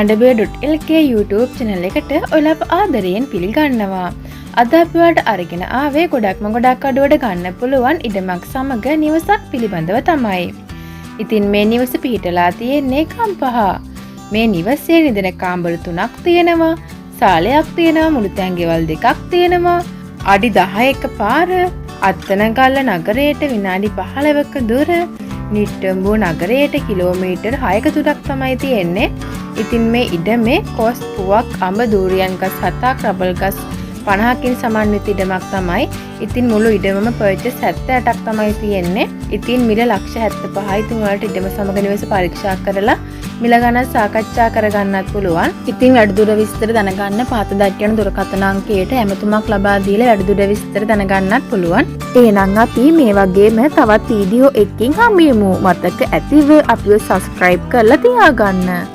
අඩබේ.lk YouTube channel එකට ඔයාලව ආදරයෙන් පිළිගන්නවා. අද අපි ඔයාලට අරගෙන ආවේ ගොඩක් අඩුවට ගන්න පුළුවන් ඉඩමක් සමග නිවසක් පිළිබඳව තමයි. ඉතින් මේ නිවස පිහිටලා තියෙන්නේ කම්පහ. මේ නිවසේ නිදන කාමර 3ක් තියෙනවා. සාලයක් තියෙනවා, මුළු තැන්ගෙවල් 2ක් තියෙනවා. අඩි 10ක පාර, අත්තනගල්ල නගරයට විනාඩි 15ක දුර, නිට්ටඹු නගරයට කිලෝමීටර් 6ක දුරක් තමයි තියෙන්නේ. ඉතින් මේ ඉඩමේ කොස් පුවක් අඹ දූරියන් ගස් 7ක් රබල් ගස් 50කින් සමන්විත ඉඩමක් තමයි. ඉතින් මුළු ඉඩමම පර්චේස් 78ක් තමයි තියෙන්නේ. ඉතින් මිල ලක්ෂ 75යි. ඉතින් ඔයාලට ඉඩම සමග නිවස පරීක්ෂා කරලා මිල ගණන් සාකච්ඡා කරගන්නත් පුළුවන්. ඉතින් වැඩිදුර විස්තර දැනගන්න පාත දක්වන දුරකථන අංකයට ඇමතුමක් ලබා දීලා වැඩිදුර විස්තර දැනගන්නත් පුළුවන්. එහෙනම් අපි මේ වගේම තවත් වීඩියෝ එකකින් හම්බෙමු. මතක ඇතිව අපිව subscribe කරලා තියාගන්න.